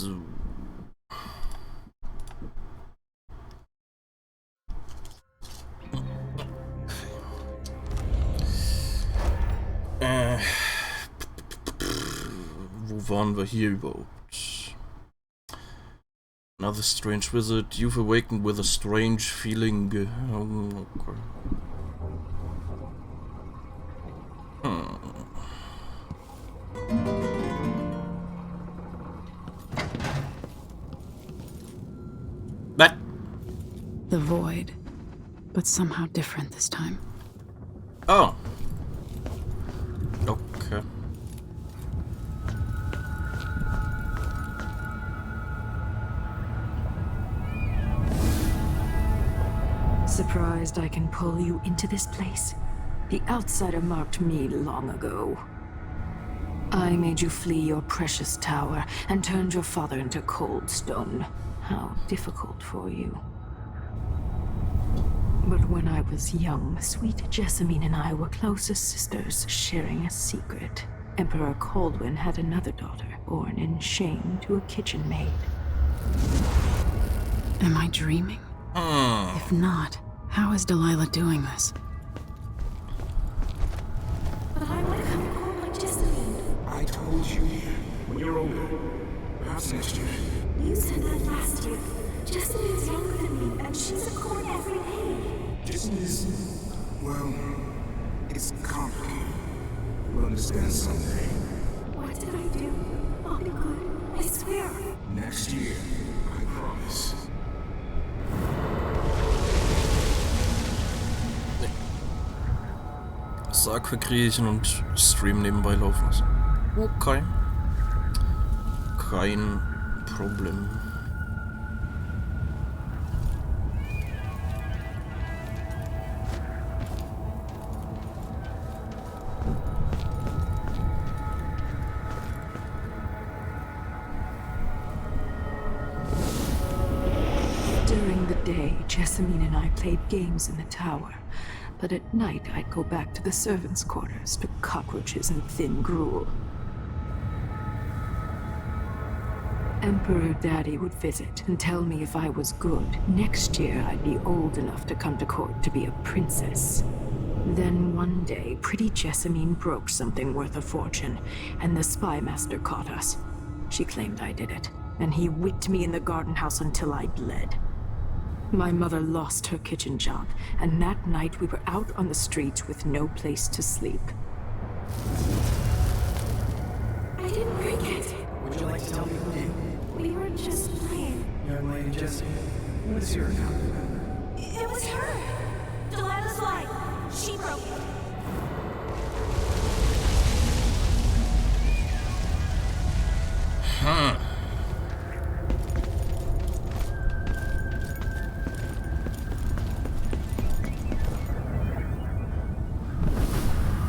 So. Wo waren wir hier überhaupt? Another strange visit. You've awakened with a strange feeling. Oh, okay. What? The void, but somehow different this time. Oh. Okay. Surprised I can pull you into this place? The outsider marked me long ago. I made you flee your precious tower and turned your father into cold stone. How difficult for you. But when I was young, sweet Jessamine and I were close as sisters, sharing a secret. Emperor Kaldwin had another daughter, born in shame to a kitchen maid. Am I dreaming? If not, how is Delilah doing this? But I want to come home like Jessamine. I told you, when you're older, perhaps next year. You said that last year. Jessamine's younger than me, and she's at court every day. Jessamine is, well, it's complicated. You'll understand someday. What did I do? I'll be good. I swear. Next year, I promise. Sarg verkriechen und Stream nebenbei laufen lassen. Okay. Kein Problem. During the day, Jessamine and I played games in the tower. But at night, I'd go back to the servants' quarters to cockroaches and thin gruel. Emperor Daddy would visit and tell me if I was good. Next year, I'd be old enough to come to court to be a princess. Then one day, pretty Jessamine broke something worth a fortune, and the spy master caught us. She claimed I did it, and he whipped me in the garden house until I bled. My mother lost her kitchen job, and that night we were out on the streets with no place to sleep. I didn't break it. Would you like to tell me who did? We were just playing. Young lady Jessie, what is your account? It was her. Delilah's lie. She broke it.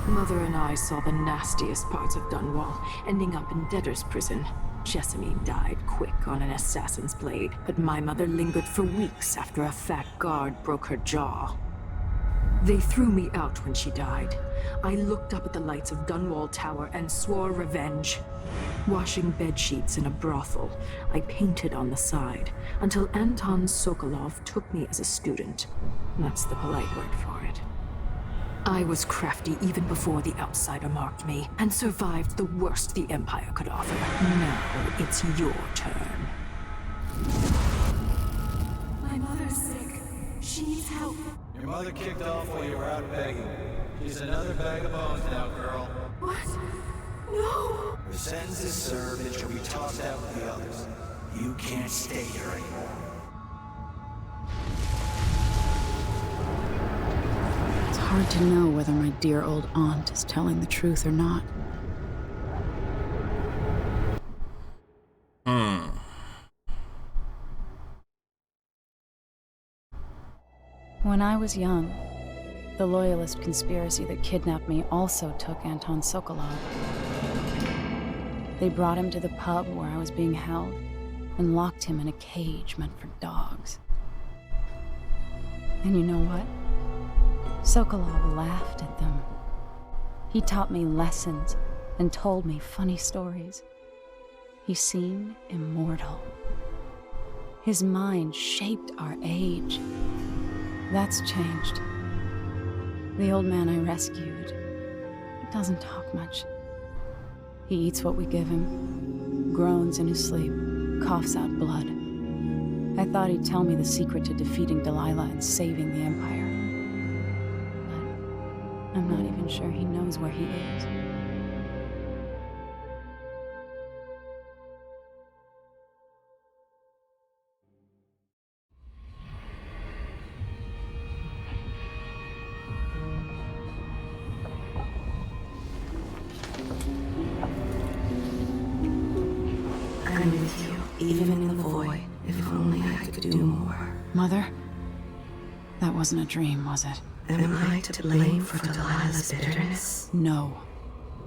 Mother and I saw the nastiest parts of Dunwall, ending up in debtor's prison. Jessamine died quick on an assassin's blade, but my mother lingered for weeks after a fat guard broke her jaw. They threw me out when she died. I looked up at the lights of Dunwall Tower and swore revenge. Washing bedsheets in a brothel, I painted on the side, until Anton Sokolov took me as a student. That's the polite word for it. I was crafty even before the outsider marked me, and survived the worst the Empire could offer. Now it's your turn. My mother's sick. She needs help. Your mother kicked off while you were out begging. She's another bag of bones now, girl. What? No! Your sentence is served and she'll be tossed out with the others. You can't stay here anymore. It's hard to know whether my dear old aunt is telling the truth or not. When I was young, the loyalist conspiracy that kidnapped me also took Anton Sokolov. They brought him to the pub where I was being held and locked him in a cage meant for dogs. And you know what? Sokolov laughed at them. He taught me lessons and told me funny stories. He seemed immortal. His mind shaped our age. That's changed. The old man I rescued doesn't talk much. He eats what we give him, groans in his sleep, coughs out blood. I thought he'd tell me the secret to defeating Delilah and saving the Empire. But I'm not even sure he knows where he is. I'm with you, even in the void. If only I could do more. Mother? That wasn't a dream, was it? Am I to blame for Delilah's bitterness? No.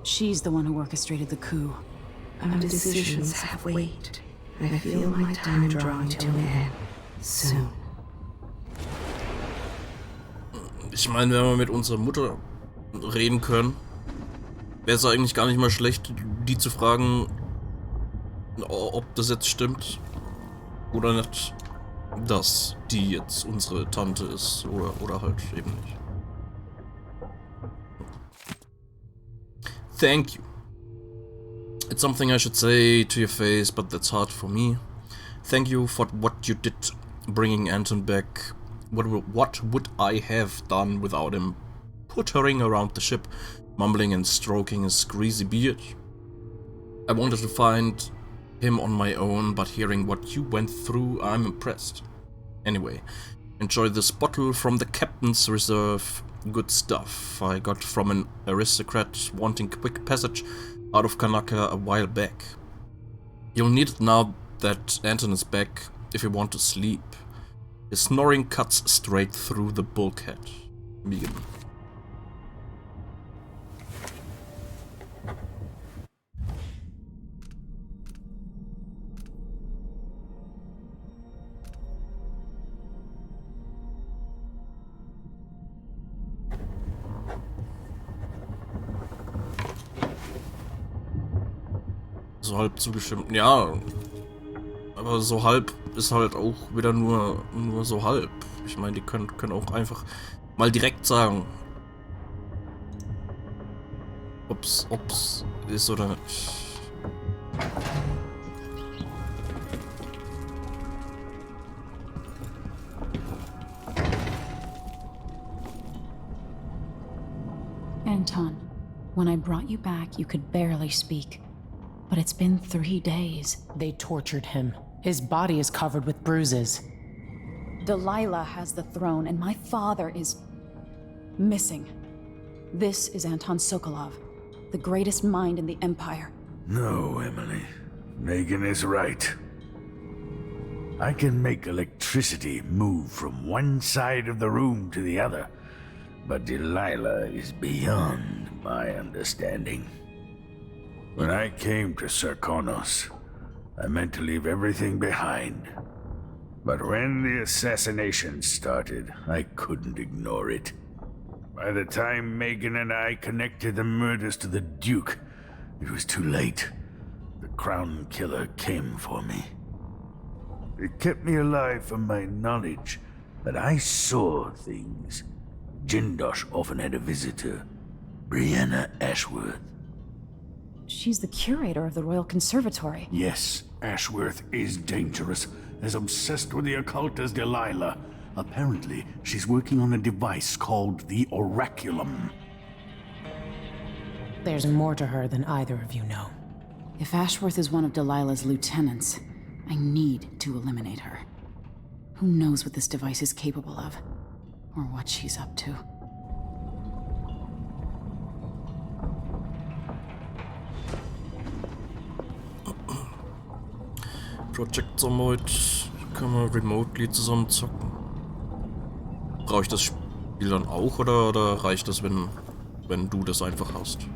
She's the one who orchestrated the coup. Our decisions have weight. I feel my time drawing to an end. Soon. Ich meine, wenn wir mit unserer Mutter reden können, wäre es eigentlich gar nicht mal schlecht, die zu fragen, ob das jetzt stimmt oder nicht, dass die jetzt unsere Tante ist oder halt eben nicht. Thank you. It's something I should say to your face, but that's hard for me. Thank you for what you did bringing Anton back. What would I have done without him puttering around the ship, mumbling and stroking his greasy beard? I wanted to find him on my own, but hearing what you went through, I'm impressed. Anyway, enjoy this bottle from the Captain's Reserve. Good stuff I got from an aristocrat wanting quick passage out of Kanaka a while back. You'll need it now that Anton is back if you want to sleep. His snoring cuts straight through the bulkhead. Megan. So halb zugestimmt. Ja, aber so halb ist halt auch wieder nur so halb. Ich meine, die können auch einfach mal direkt sagen, ob's ist oder nicht. Anton, when I brought you back, you could barely speak. But it's been 3 days. They tortured him. His body is covered with bruises. Delilah has the throne, and my father is missing. This is Anton Sokolov, the greatest mind in the Empire. No, Emily. Megan is right. I can make electricity move from one side of the room to the other, but Delilah is beyond my understanding. When I came to Sarkonos, I meant to leave everything behind. But when the assassination started, I couldn't ignore it. By the time Megan and I connected the murders to the Duke, it was too late. The Crown Killer came for me. It kept me alive from my knowledge that I saw things. Jindosh often had a visitor, Brianna Ashworth. She's the curator of the Royal Conservatory. Yes, Ashworth is dangerous, as obsessed with the occult as Delilah. Apparently, she's working on a device called the Oraculum. There's more to her than either of you know. If Ashworth is one of Delilah's lieutenants, I need to eliminate her. Who knows what this device is capable of? Or what she's up to. Project Sommerhood können wir remotely zusammen zocken. Brauche ich das Spiel dann auch oder reicht das, wenn du das einfach hast?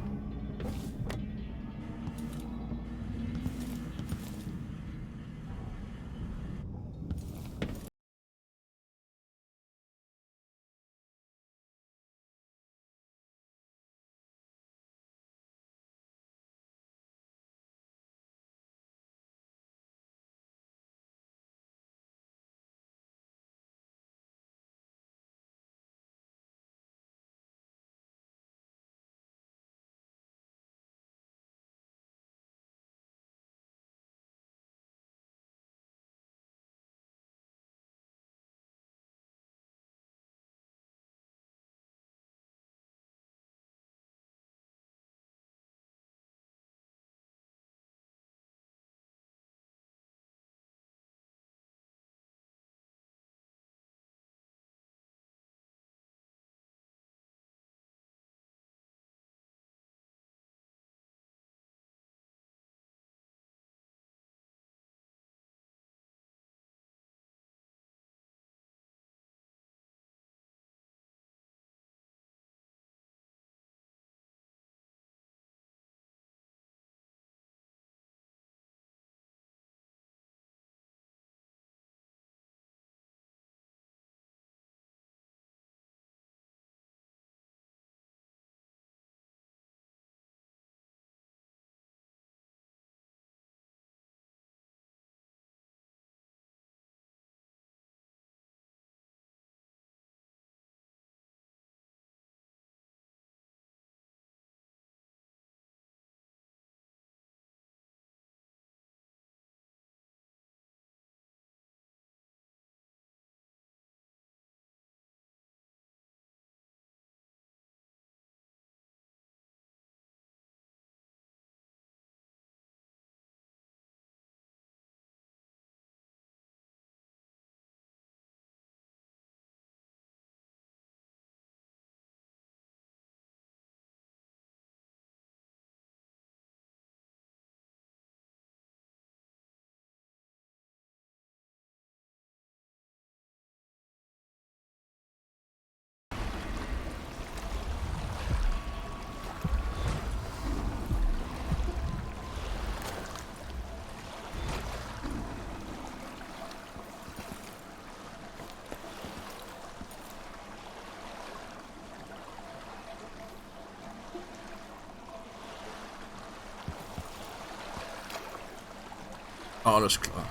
Alles klar.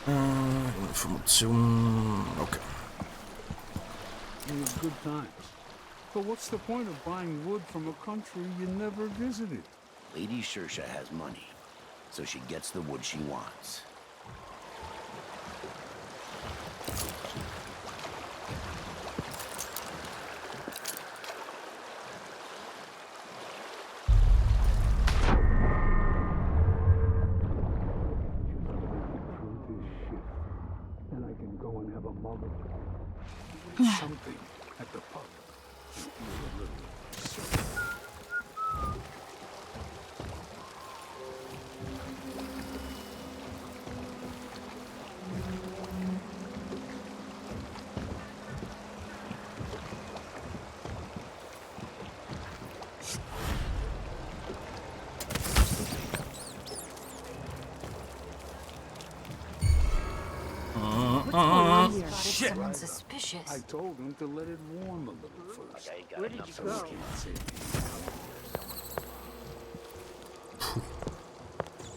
Informationen. Okay. It was good times. But what's the point of buying wood from a country you never visited? Lady Shersha has money, so she gets the wood she wants. And I can go and have a mug of something at the pub. Shit! Someone suspicious. I told him to let it warm a little first. Where did you go?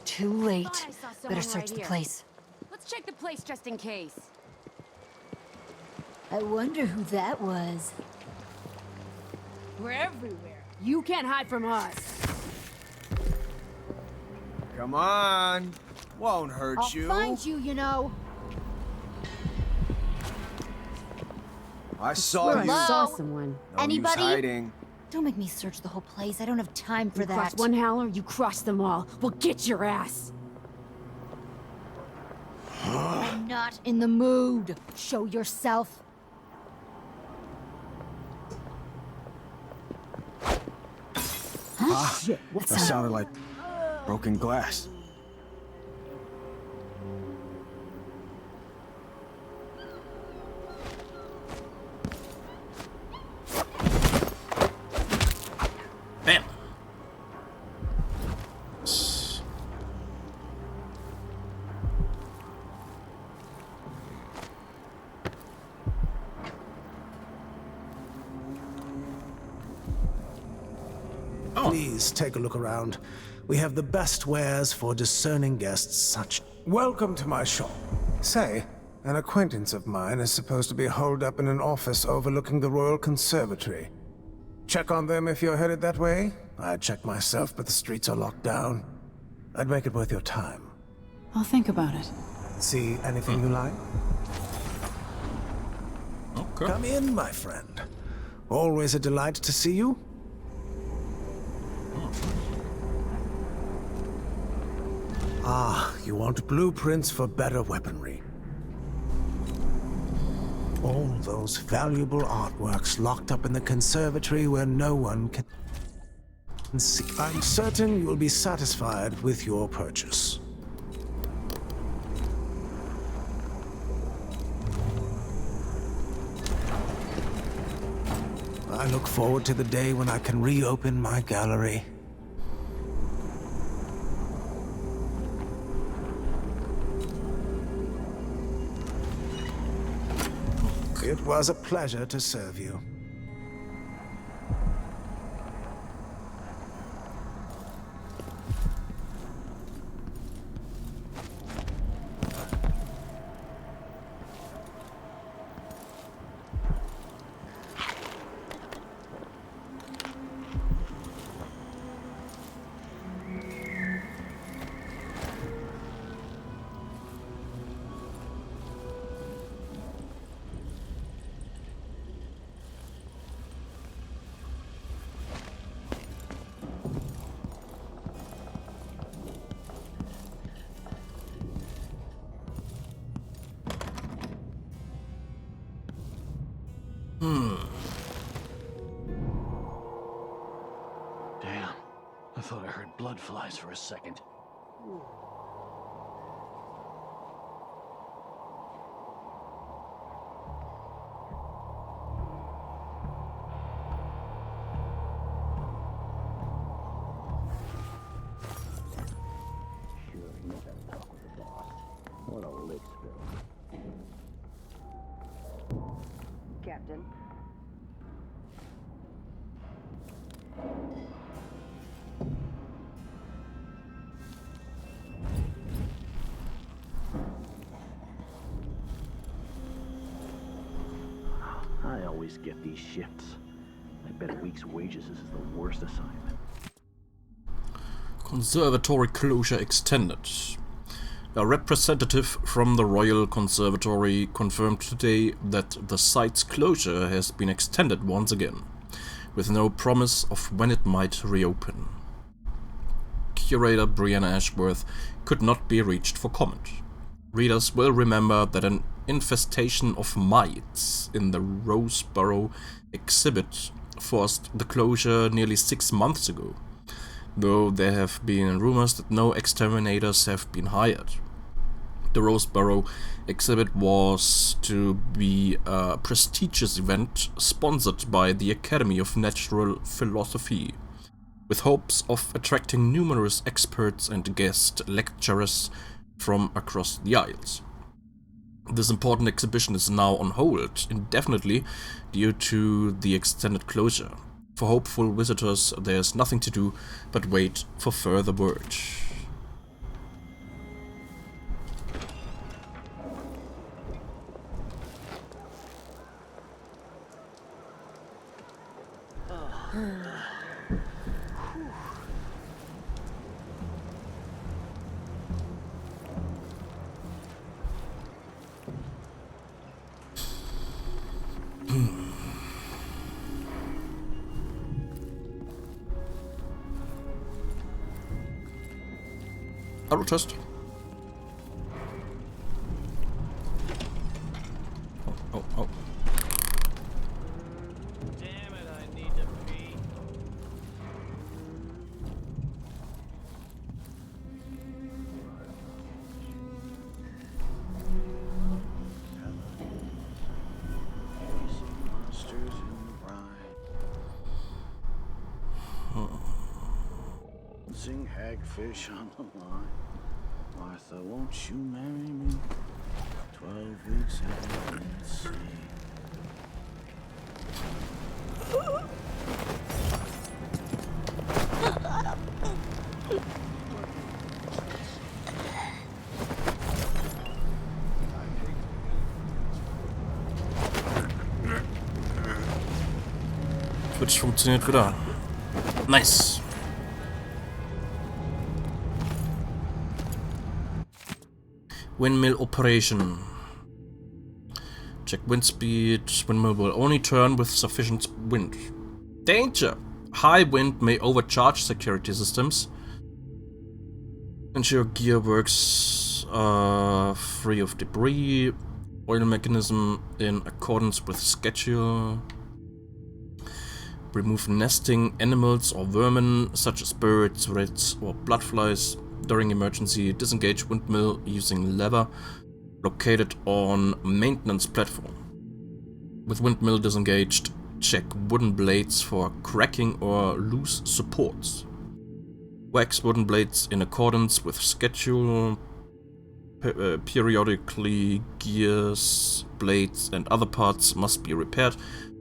Too late. Better search the place. Let's check the place just in case. I wonder who that was. We're everywhere. You can't hide from us. Come on. Won't hurt you. I'll find you, you know. I saw you. I saw someone. No Anybody? use hiding. Don't make me search the whole place. I don't have time for You cross that. one howler, you cross them all. We'll get your ass. I'm not in the mood. Show yourself. Shit, what's That up? sounded like broken glass. Bam. Please take a look around. We have the best wares for discerning guests such... Welcome to my shop. Say, an acquaintance of mine is supposed to be holed up in an office overlooking the Royal Conservatory. Check on them if you're headed that way. I'd check myself, but the streets are locked down. I'd make it worth your time. I'll think about it. See anything you like? Okay. Come in, my friend. Always a delight to see you. Ah, you want blueprints for better weaponry. All those valuable artworks locked up in the conservatory where no one can see. I'm certain you will be satisfied with your purchase. I look forward to the day when I can reopen my gallery. It was a pleasure to serve you. Damn. I thought I heard blood flies for a second. What a lick spill. Captain. always get these shifts. I bet a week's wages is the worst assignment. Conservatory closure extended. A representative from the Royal Conservatory confirmed today that the site's closure has been extended once again, with no promise of when it might reopen. Curator Brianna Ashworth could not be reached for comment. Readers will remember that an infestation of mites in the Roseboro exhibit forced the closure nearly 6 months ago, though there have been rumors that no exterminators have been hired. The Roseboro exhibit was to be a prestigious event sponsored by the Academy of Natural Philosophy, with hopes of attracting numerous experts and guest lecturers from across the Isles. This important exhibition is now on hold indefinitely due to the extended closure. For hopeful visitors, there's nothing to do but wait for further word. I will test. Oh. Damn it, I need to pee. Monsters in the brine. Sing hagfish on the line. Martha, won't you marry me? 12 weeks out at sea. Twitch funktioniert wieder. Nice. Windmill operation. Check wind speed. Windmill will only turn with sufficient wind. Danger! High wind may overcharge security systems. Ensure gear works free of debris. Oil mechanism in accordance with schedule. Remove nesting animals or vermin such as birds, rats or bloodflies. During emergency, disengage windmill using lever located on maintenance platform. With windmill disengaged, check wooden blades for cracking or loose supports. Wax wooden blades in accordance with schedule. Periodically, gears, blades and other parts must be repaired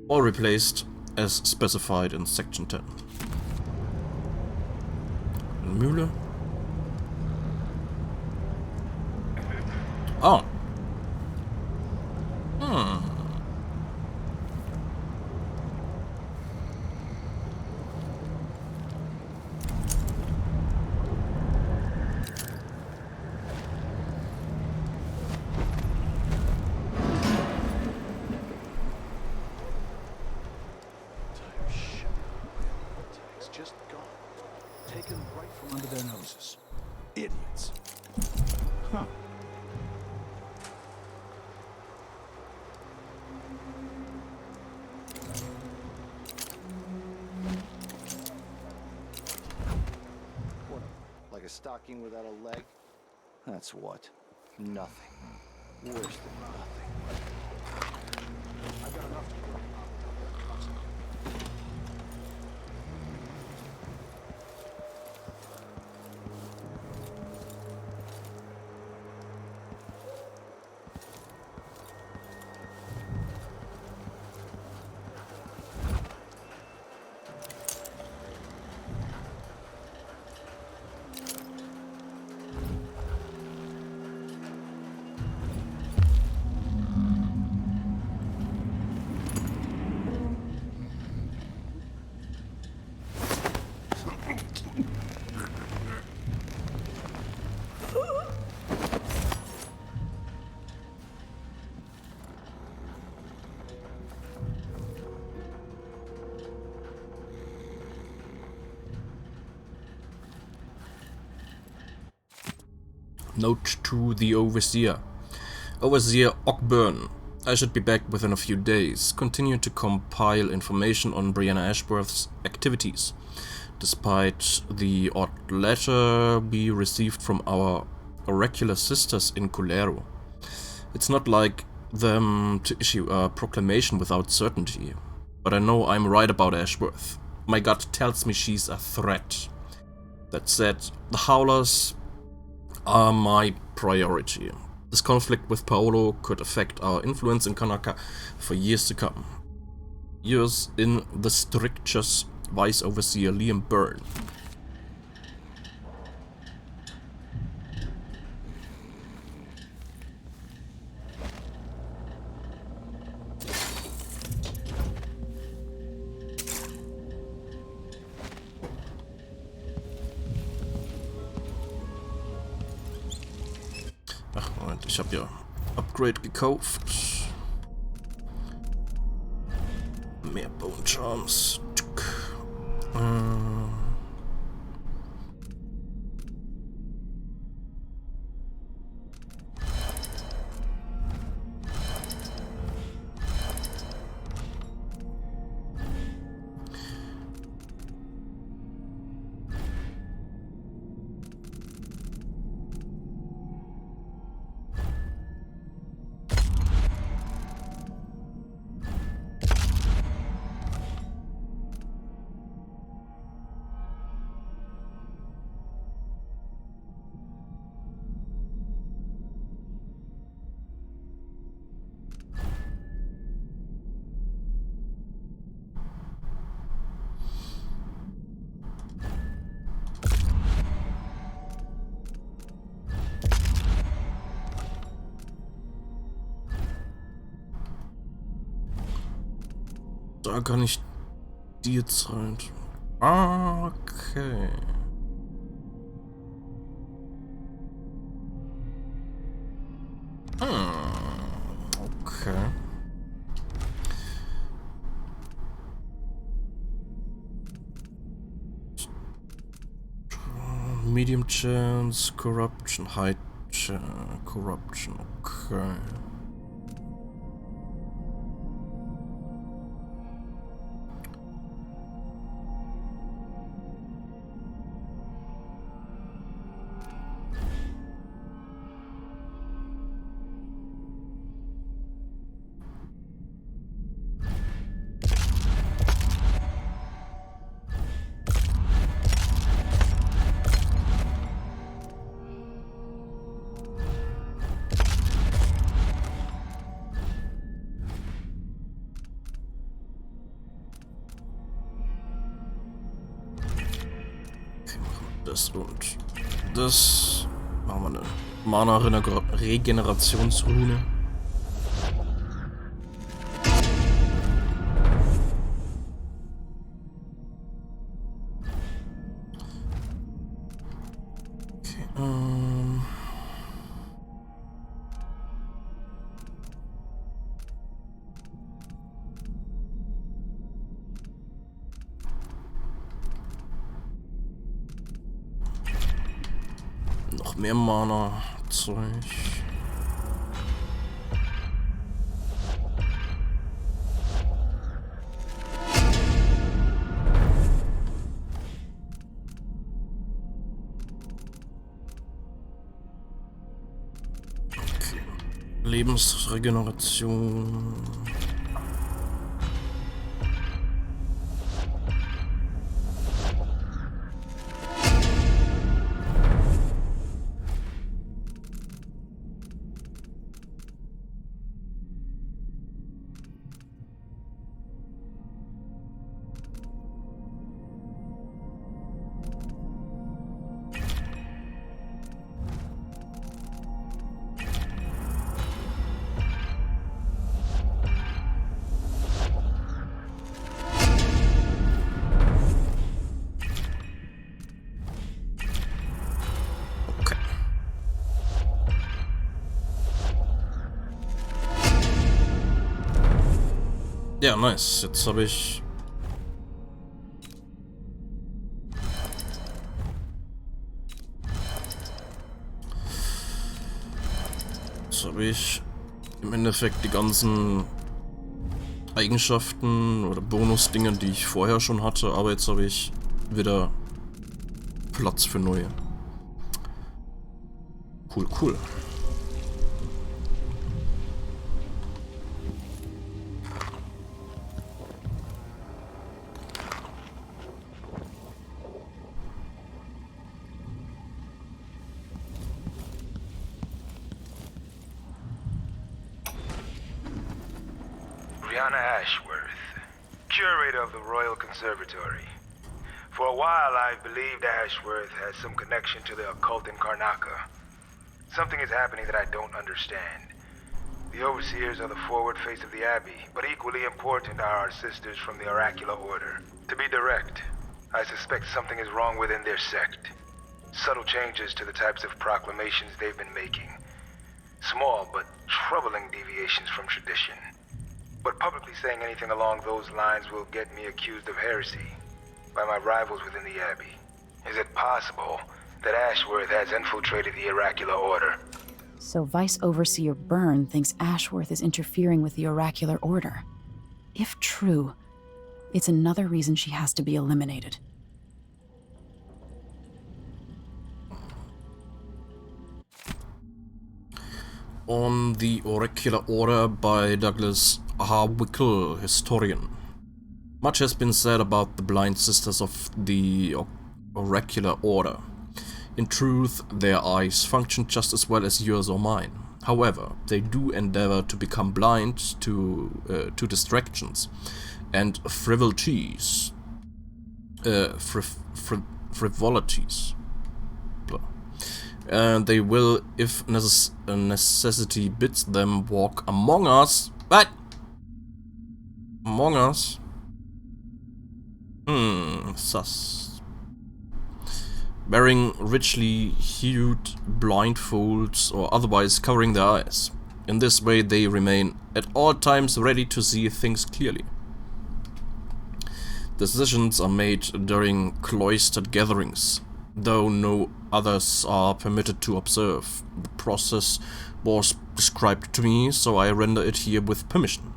or replaced as specified in section 10. Mühle. Oh. Just gone. Taken right from under their noses. Idiots. Huh. What? Like a stocking without a leg? That's what? Nothing. Worse than nothing. I've got enough to do. Note to the Overseer. Overseer Ockburn. I should be back within a few days. Continue to compile information on Brianna Ashworth's activities. Despite the odd letter we received from our oracular sisters in Culero. It's not like them to issue a proclamation without certainty. But I know I'm right about Ashworth. My gut tells me she's a threat. That said, the Howlers are my priority. This conflict with Paolo could affect our influence in Kanaka for years to come. Yours in the strictures, Vice Overseer Liam Byrne. Ach, Moment, ich habe ja Upgrade gekauft. Mehr Bone Charms. Da kann ich die jetzt rein. Okay. Okay. Medium chance, corruption, high chance, corruption, okay. Das und das. Machen wir eine Mana-Regenerationsrune. Noch mehr Mana-Zeug. Okay. Lebensregeneration. Ja, nice. Jetzt habe ich... Jetzt habe ich im Endeffekt die ganzen Eigenschaften oder Bonusdinge, die ich vorher schon hatte, aber jetzt habe ich wieder Platz für neue. Cool, cool. Ashworth, curator of the Royal Conservatory. For a while, I've believed Ashworth has some connection to the occult in Karnaca. Something is happening that I don't understand. The overseers are the forward face of the Abbey, but equally important are our sisters from the Oracular Order. To be direct, I suspect something is wrong within their sect. Subtle changes to the types of proclamations they've been making. Small but troubling deviations from tradition. But publicly saying anything along those lines will get me accused of heresy by my rivals within the Abbey. Is it possible that Ashworth has infiltrated the Oracular Order? So Vice Overseer Byrne thinks Ashworth is interfering with the Oracular Order. If true, it's another reason she has to be eliminated. On the Oracular Order by Douglas Harwickle, historian. Much has been said about the blind sisters of the Oracular Order. In truth, their eyes function just as well as yours or mine. However, they do endeavor to become blind to distractions and frivolities. And they will, if necessity bids them, walk among us. What? Among us? Sus. Wearing richly hued blindfolds or otherwise covering their eyes. In this way they remain at all times ready to see things clearly. Decisions are made during cloistered gatherings, though no others are permitted to observe. The process was described to me, so I render it here with permission.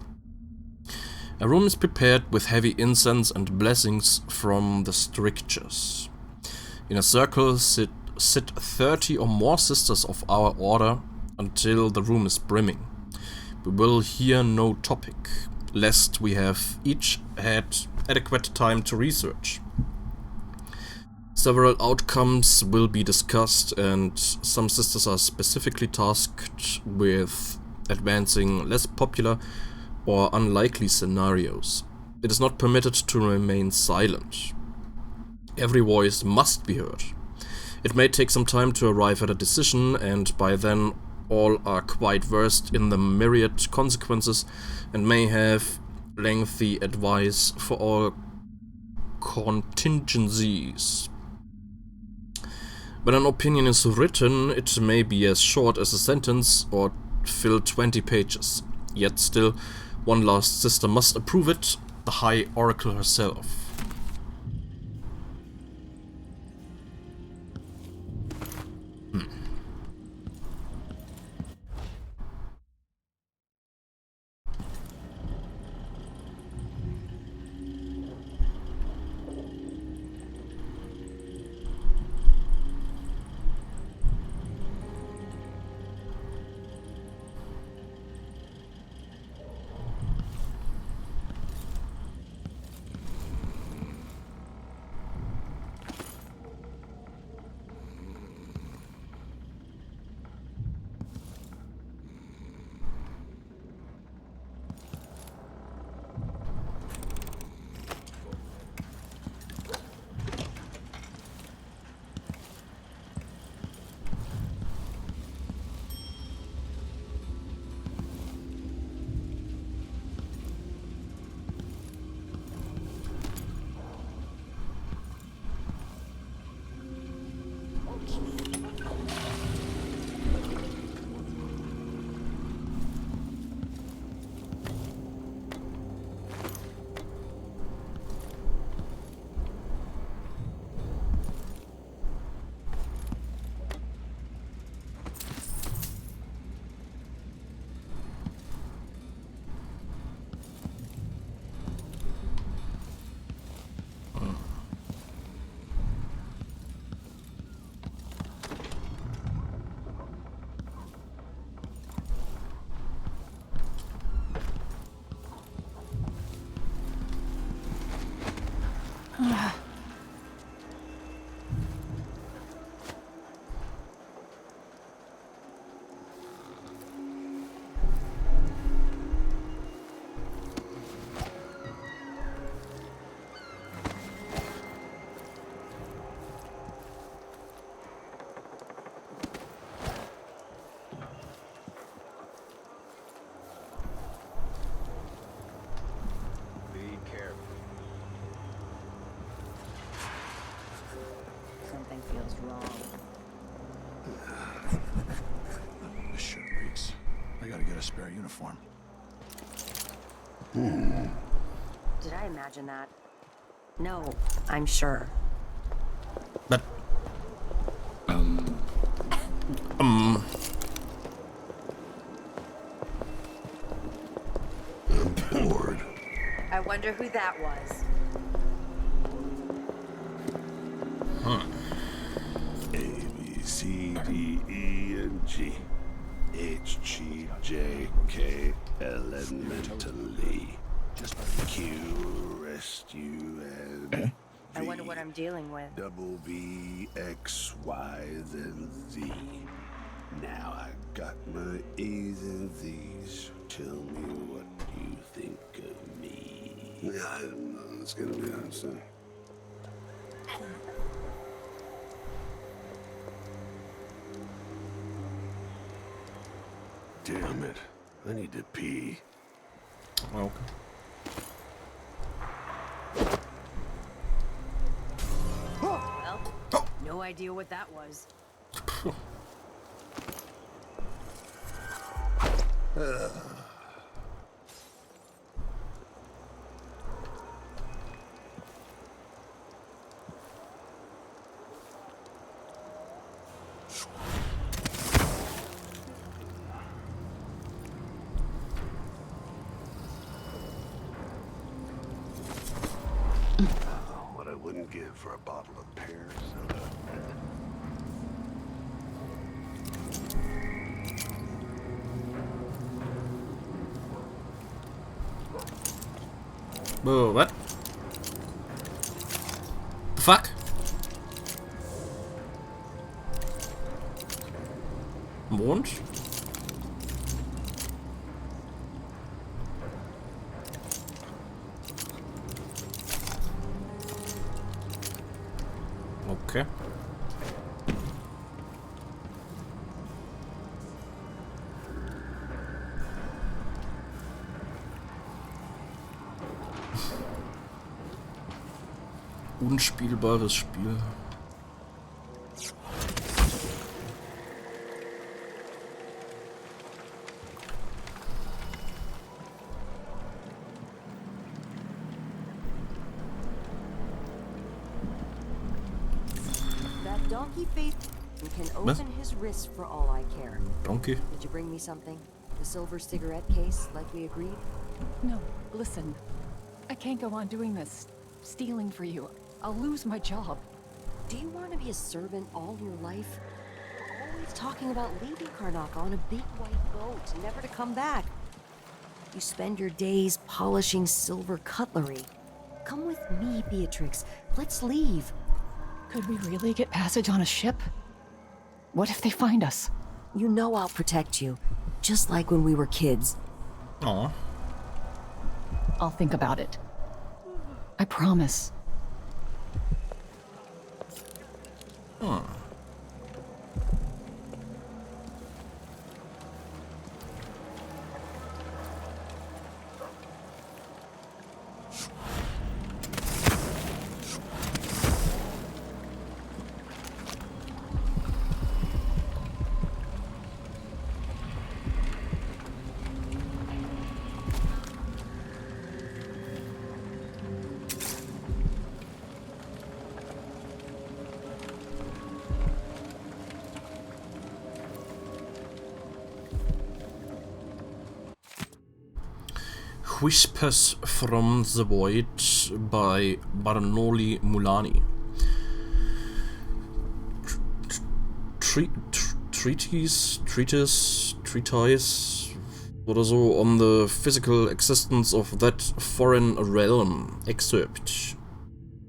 A room is prepared with heavy incense and blessings from the strictures. In a circle sit 30 or more sisters of our order until the room is brimming. We will hear no topic, lest we have each had adequate time to research. Several outcomes will be discussed, and some sisters are specifically tasked with advancing less popular or unlikely scenarios. It is not permitted to remain silent. Every voice must be heard. It may take some time to arrive at a decision, and by then all are quite versed in the myriad consequences and may have lengthy advice for all contingencies. When an opinion is written, it may be as short as a sentence or fill 20 pages. Yet still, one last sister must approve it, the High Oracle herself. a spare uniform. Did I imagine that? No, I'm sure. But I'm bored. I wonder who that was. A, B, C, D, E, and G. H, G, J, K, L, and mentally. Q, rest, U, and I wonder what I'm dealing with. double V, X, Y, then Z. Now I got my A's and Z's. Tell me what you think of me. I don't know. It's gonna be awesome. Damn it. I need to pee. Okay. Well, no idea what that was. What I wouldn't give for a bottle of pear soda. Whoa, what? The fuck? Mond? Okay. Unspielbares Spiel. That donkey face can open his wrist for all I care. Donkey? Did you bring me something? The silver cigarette case, like we agreed? No, listen. I can't go on doing this. Stealing for you. I'll lose my job. Do you want to be a servant all your life? Always talking about leaving Karnak on a big white boat, never to come back. You spend your days polishing silver cutlery. Come with me, Beatrix. Let's leave. Could we really get passage on a ship? What if they find us? You know I'll protect you, just like when we were kids. Aw. I'll think about it. I promise. Whispers from the Void by Barnoli Mulani. Treatise oder so on the physical existence of that foreign realm. Excerpt.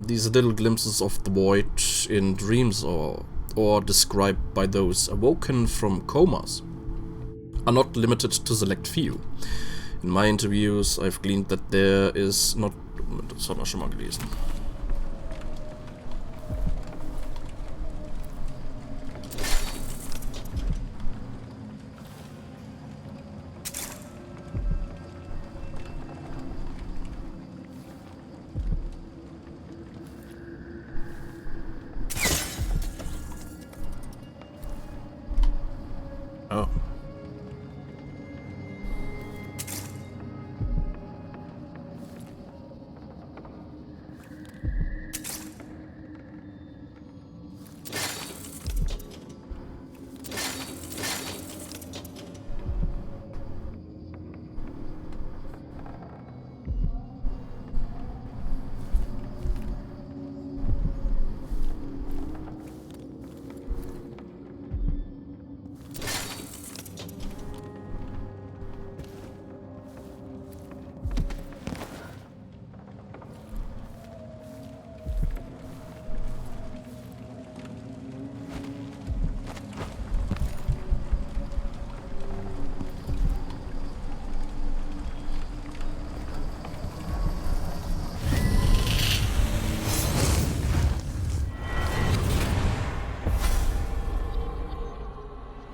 These little glimpses of the void in dreams or described by those awoken from comas are not limited to select few. In my interviews, I've gleaned that there is not... Das haben wir schon mal gelesen. Oh.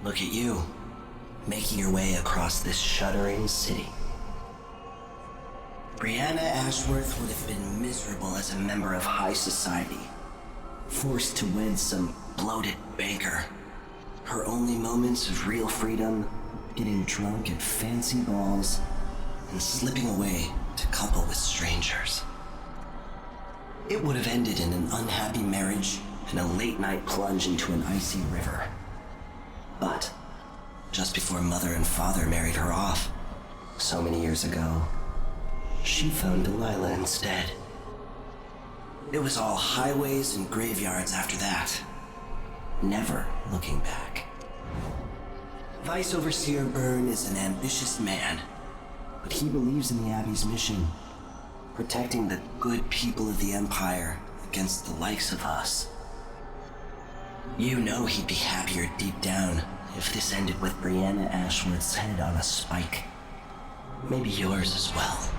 Look at you, making your way across this shuddering city. Brianna Ashworth would have been miserable as a member of high society, forced to wed some bloated banker. Her only moments of real freedom, getting drunk at fancy balls, and slipping away to couple with strangers. It would have ended in an unhappy marriage and a late-night plunge into an icy river. But just before Mother and Father married her off, so many years ago, she found Delilah instead. It was all highways and graveyards after that, never looking back. Vice Overseer Byrne is an ambitious man, but he believes in the Abbey's mission, protecting the good people of the Empire against the likes of us. You know he'd be happier deep down if this ended with Brianna Ashworth's head on a spike. Maybe yours as well.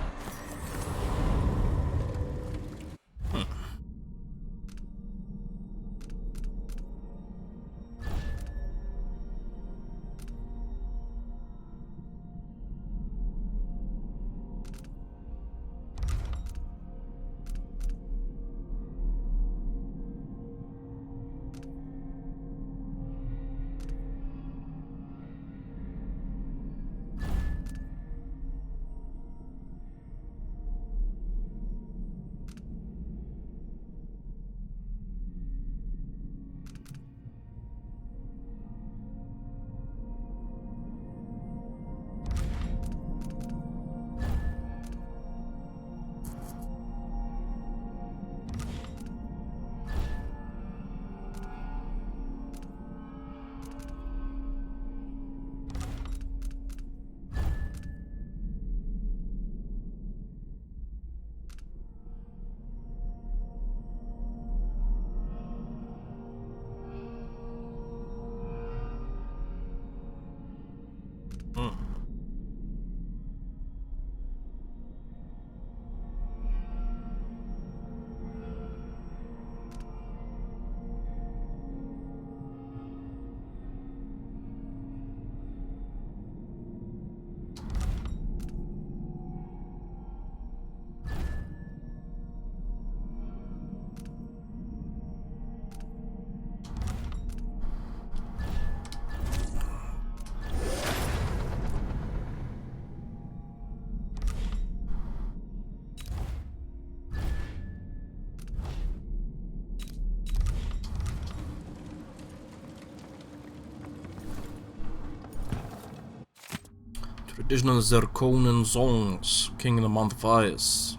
Traditional Zirconan songs, King in the Month of Ice.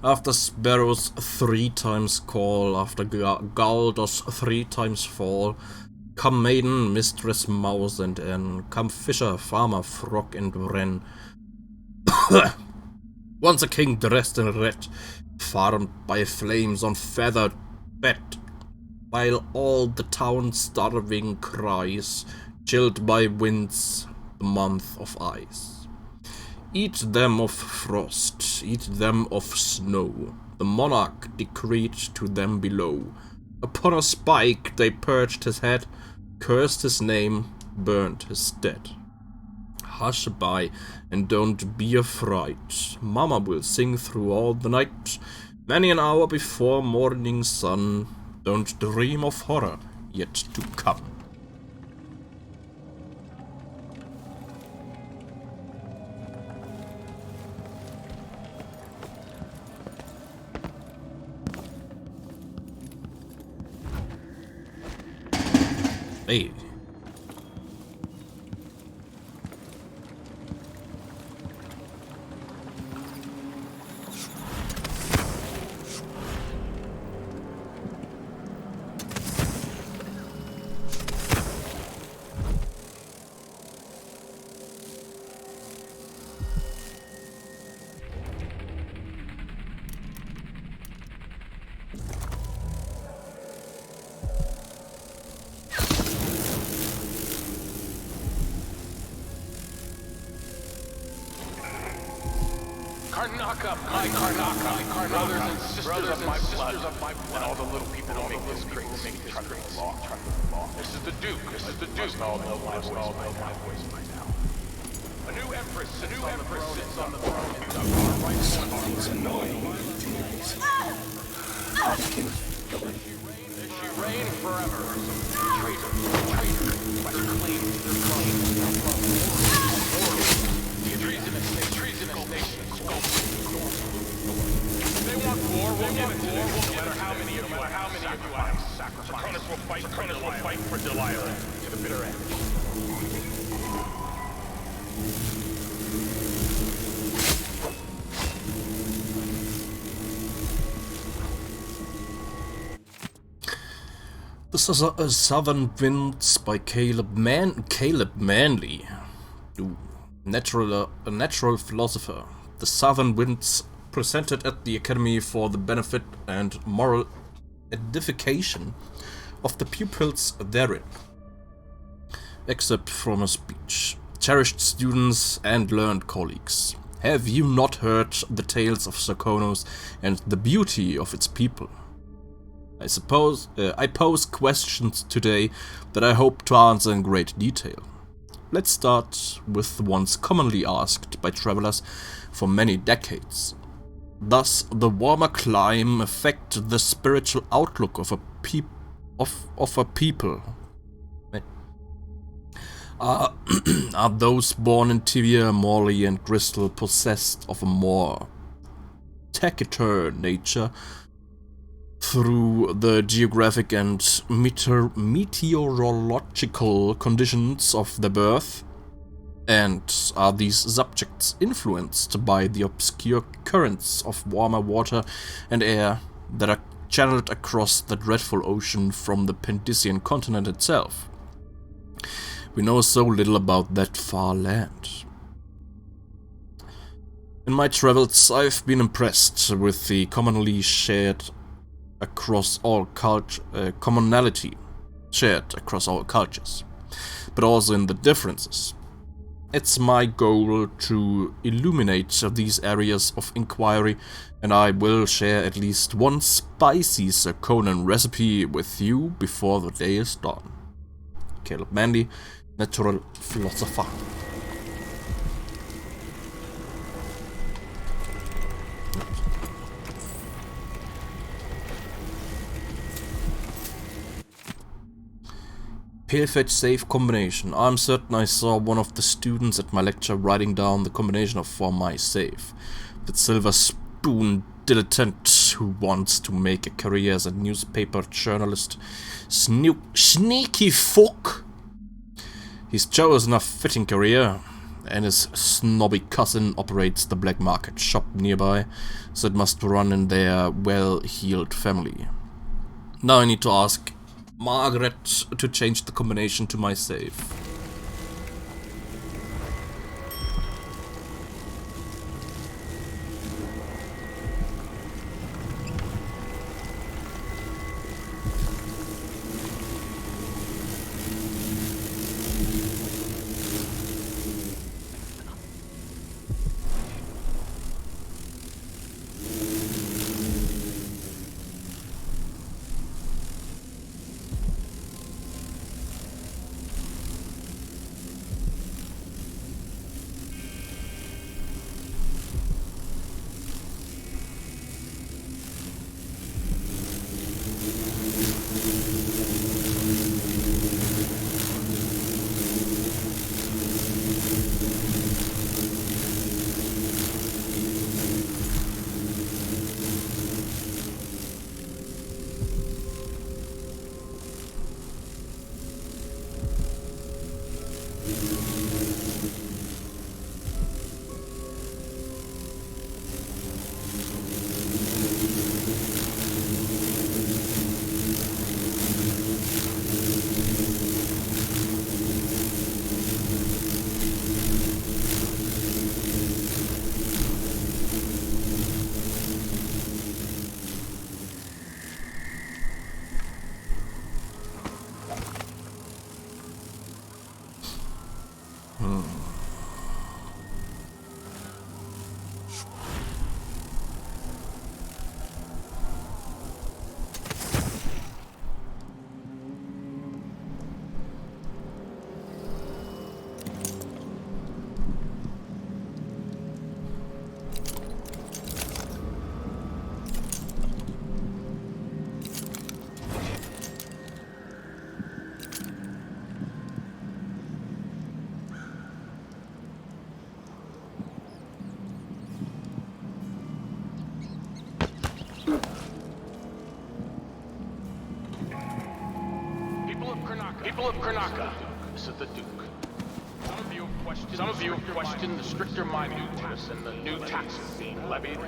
After sparrows 3 times call, after gull does 3 times fall, come maiden, mistress, mouse and hen, come fisher, farmer, frog and wren. Once a king dressed in red, farmed by flames on feathered bed, while all the town starving cries, chilled by winds, the month of ice. Eat them of frost, eat them of snow, the monarch decreed to them below. Upon a spike they perched his head, cursed his name, burned his dead. Hush by, and don't be afraid, Mama will sing through all the night, many an hour before morning sun. Don't dream of horror yet to come. Hey. Karnaka, my Karnaka, brothers and sisters of my blood, and all the little people who make this great law. This is the Duke, must all know my voice by now. A new empress sits on the throne in Zagar. Something's annoying. She reign forever. Traitor, must claim their claim. Treasonous nation. They want war, we'll give it to them. No matter how many of you I have sacrificed. Cronus will fight for Delilah to the bitter end. This is a Southern Winds by Caleb Manley. Ooh. A natural philosopher. The Southern Winds presented at the Academy for the benefit and moral edification of the pupils therein. Except from a speech. Cherished students and learned colleagues, have you not heard the tales of Serkonos and the beauty of its people? I pose questions today that I hope to answer in great detail. Let's start with the ones commonly asked by travelers for many decades. Does the warmer climate affect the spiritual outlook of a people? Are those born in Tivia, Morley and Crystal possessed of a more taciturn nature through the geographic and meteorological conditions of their birth? And are these subjects influenced by the obscure currents of warmer water and air that are channeled across the dreadful ocean from the Pendician continent itself? We know so little about that far land. In my travels, I've been impressed with the commonality shared across all cultures, but also in the differences. It's my goal to illuminate these areas of inquiry, and I will share at least one spicy Serkonan recipe with you before the day is done. Caleb Manley, natural philosopher. Pale-fetch safe combination. I'm certain I saw one of the students at my lecture writing down the combination for my safe. That silver spoon dilettante who wants to make a career as a newspaper journalist. Sneaky fuck! He's chosen a fitting career, and his snobby cousin operates the black market shop nearby, so it must run in their well-heeled family. Now I need to ask Margaret to change the combination to my save. This is the Duke. Some of you have questioned the stricter minute tax and the new taxes being levied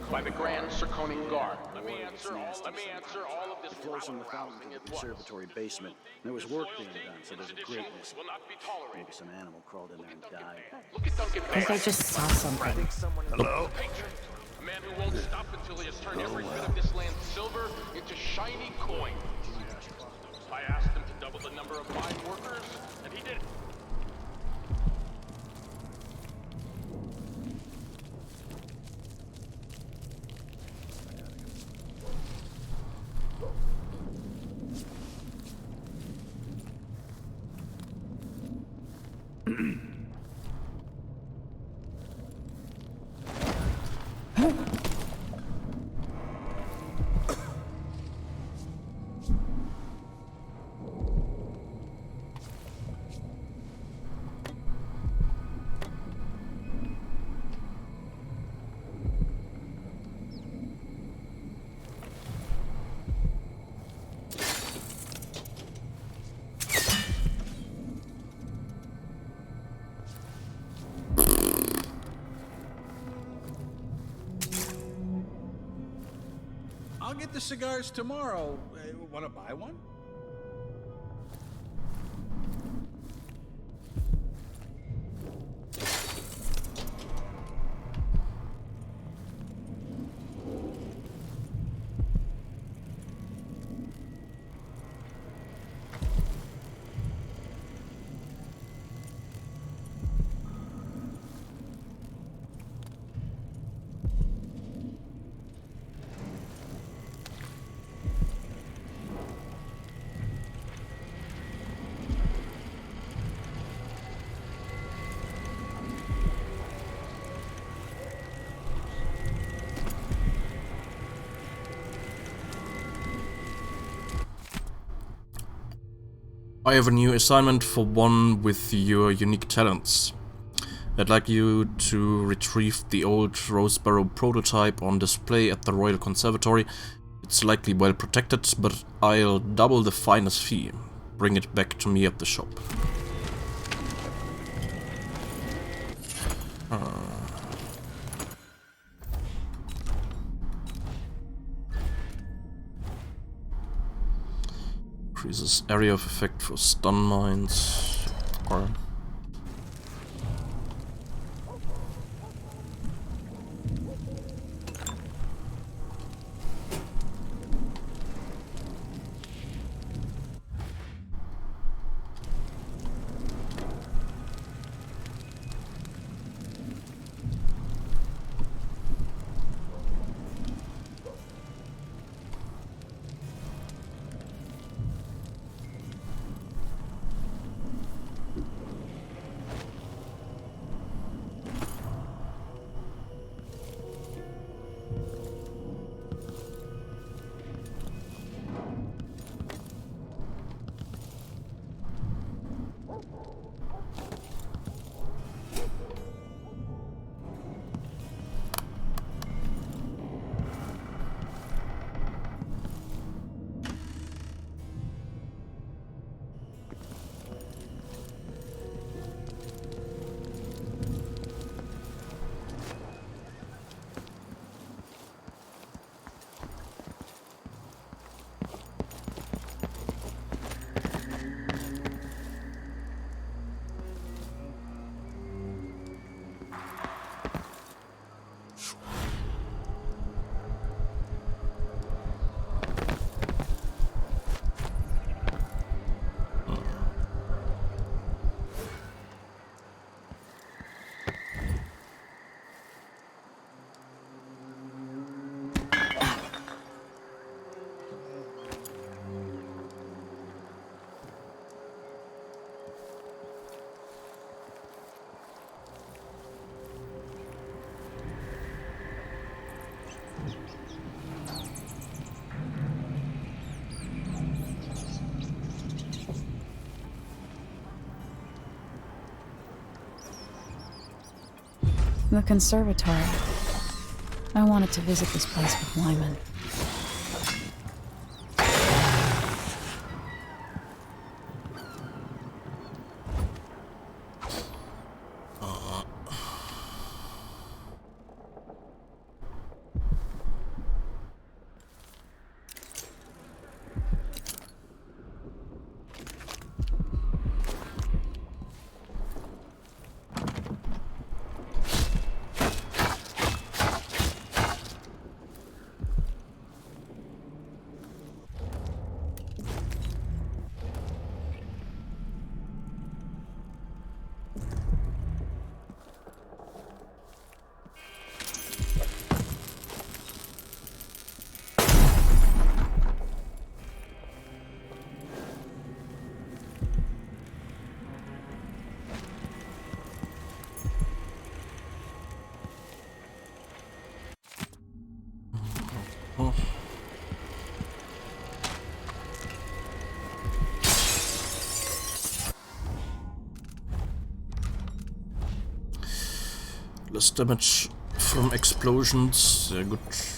by the Grand Circonian Guard. Let me answer all of this. The flows from the fountain to the conservatory basement. There was work being done, so there's a grate missing. Maybe some animal crawled in there and died. Look at Duncan Because they just saw something. Hello? A man who won't stop until he has turned every bit of this land's silver into shiny coin. I asked him to double the number of mine workers, and he did it. I'll get the cigars tomorrow. Want to buy one? I have a new assignment for one with your unique talents. I'd like you to retrieve the old Rosebarrow prototype on display at the Royal Conservatory. It's likely well protected, but I'll double the finer's fee. Bring it back to me at the shop. Increases area of effect for stun mines. Or The conservatory. I wanted to visit this place with Lyman. Less damage from explosions. Sehr gut.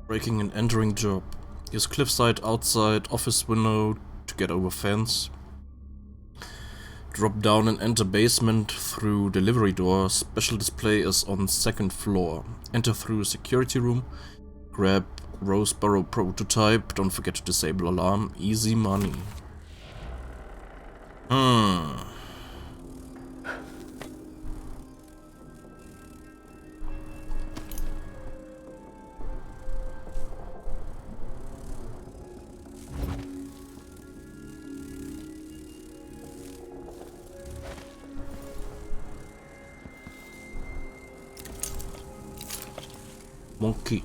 Breaking and entering job. Use cliffside outside office window to get over fence. Drop down and enter basement through delivery door. Special display is on second floor. Enter through security room. Grab Roseboro prototype. Don't forget to disable alarm. Easy money. Monkey.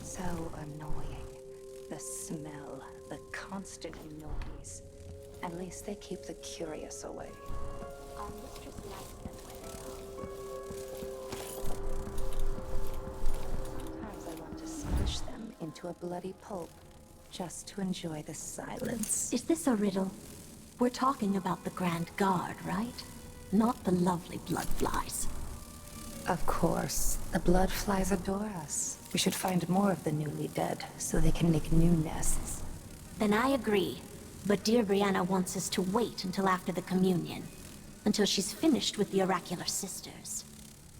So annoying. The smell, the constant noise. At least they keep the curious away. Our mistress likes them where they are. Sometimes I want to smash them into a bloody pulp, just to enjoy the silence. Is this a riddle? We're talking about the Grand Guard, right? Not the lovely bloodflies. Of course. The bloodflies adore us. We should find more of the newly dead, so they can make new nests. Then I agree. But dear Brianna wants us to wait until after the communion. Until she's finished with the oracular sisters.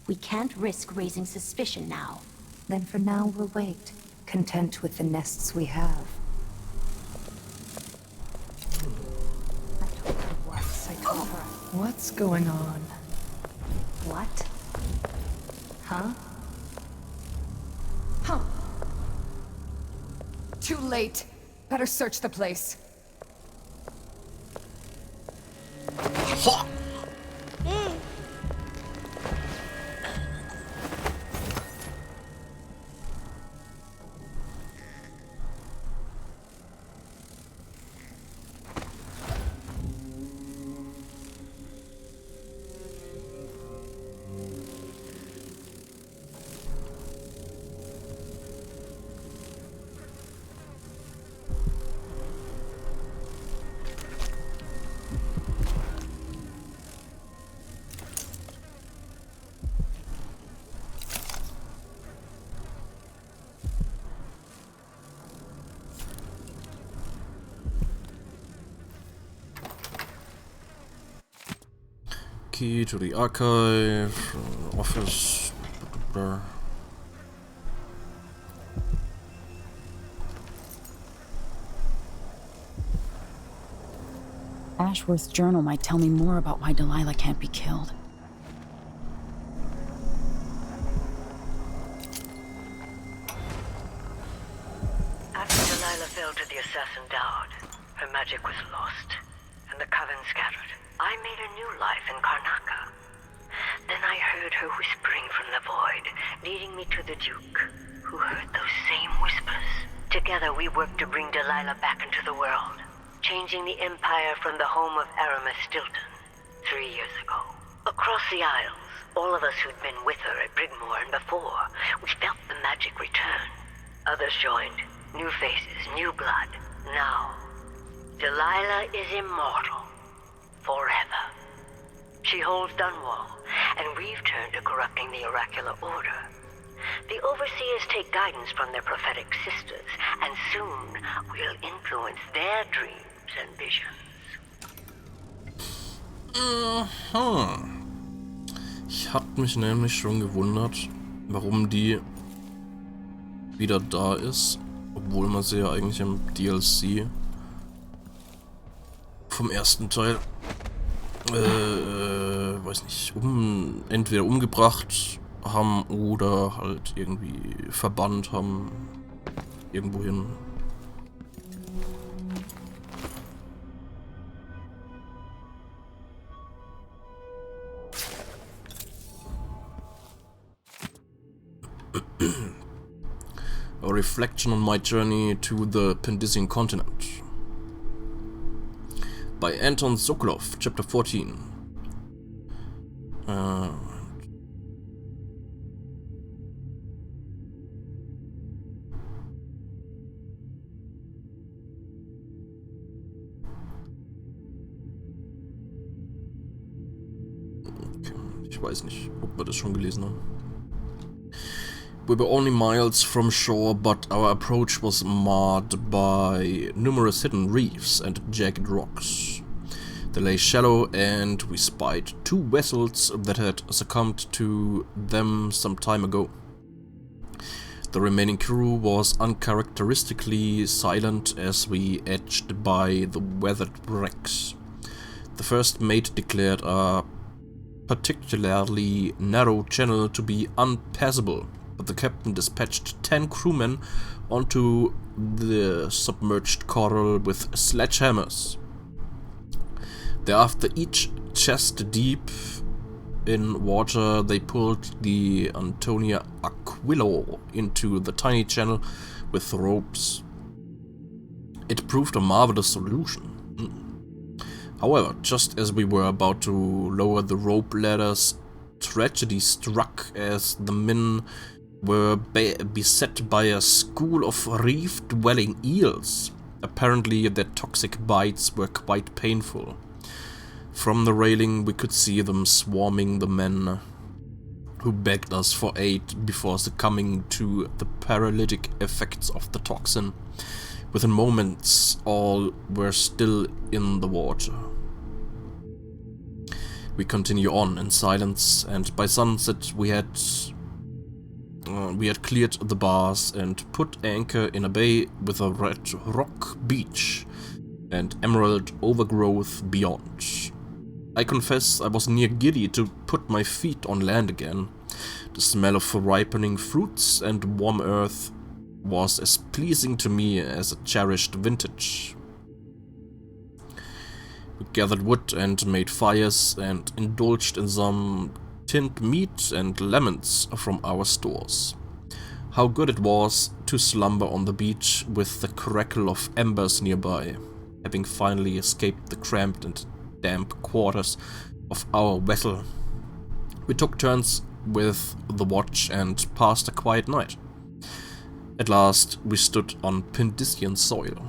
We can't risk raising suspicion now. Then for now we'll wait, content with the nests we have. I told her once, I told her. What's going on? What? Huh? Huh. Too late. Better search the place. Key to the archive, office. Ashworth's journal might tell me more about why Delilah can't be killed. After Delilah fell to the assassin Dowd, her magic was lost, and the coven scattered. I made a new life in Karnaca. Then I heard her whispering from the void, leading me to the Duke, who heard those same whispers. Together we worked to bring Delilah back into the world, changing the Empire from the home of Aramis Stilton 3 years ago. Across the Isles, all of us who'd been with her at Brigmore and before, we felt the magic return. Others joined, new faces, new blood. Now, Delilah is immortal. Forever. She holds Dunwall, and we've turned to corrupting the oracular order. The overseers take guidance from their prophetic sisters, and soon we'll influence their dreams and visions. Ich hatte mich nämlich schon gewundert, warum die wieder da ist, obwohl man sie ja eigentlich im DLC vom ersten Teil, weiß nicht, entweder umgebracht haben oder halt irgendwie verbannt haben, irgendwohin. A reflection on my journey to the Pendisian continent. By Anton Sokolov, Chapter 14. Okay. Ich weiß nicht, ob wir das schon gelesen haben. We were only miles from shore, but our approach was marred by numerous hidden reefs and jagged rocks. They lay shallow, and we spied 2 vessels that had succumbed to them some time ago. The remaining crew was uncharacteristically silent as we edged by the weathered wrecks. The first mate declared a particularly narrow channel to be unpassable, but the captain dispatched 10 crewmen onto the submerged coral with sledgehammers. Thereafter, each chest deep in water, they pulled the Antonia Aquilo into the tiny channel with ropes. It proved a marvelous solution. However, just as we were about to lower the rope ladders, tragedy struck as the men were beset by a school of reef-dwelling eels. Apparently, their toxic bites were quite painful. From the railing, we could see them swarming the men who begged us for aid before succumbing to the paralytic effects of the toxin. Within moments, all were still in the water. We continue on in silence, and by sunset we had cleared the bars and put anchor in a bay with a red rock beach and emerald overgrowth beyond. I confess I was near giddy to put my feet on land again. The smell of ripening fruits and warm earth was as pleasing to me as a cherished vintage. We gathered wood and made fires and indulged in some tinned meat and lemons from our stores. How good it was to slumber on the beach with the crackle of embers nearby, having finally escaped the cramped and damp quarters of our vessel. We took turns with the watch and passed a quiet night. At last, we stood on Pendisian soil.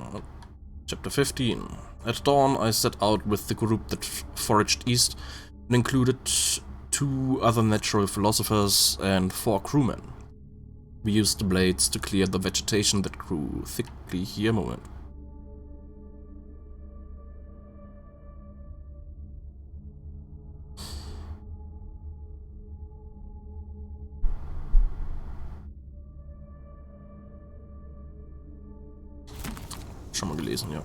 Okay, Chapter 15. At dawn, I set out with the group that foraged east and included 2 other natural philosophers and 4 crewmen. We used the blades to clear the vegetation that grew thickly here. Moment. Schon mal gelesen, ja.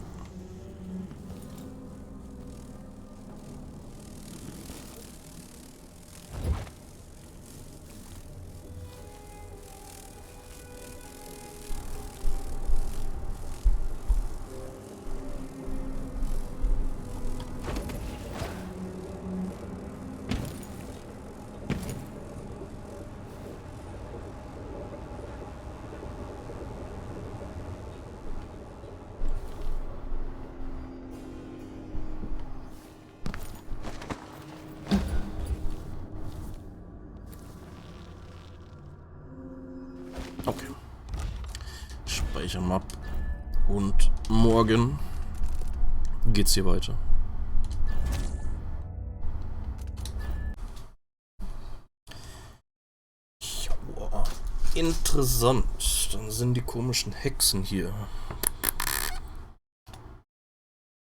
Okay. Speichern ab. Und morgen geht's hier weiter. Joa. Interessant. Dann sind die komischen Hexen hier.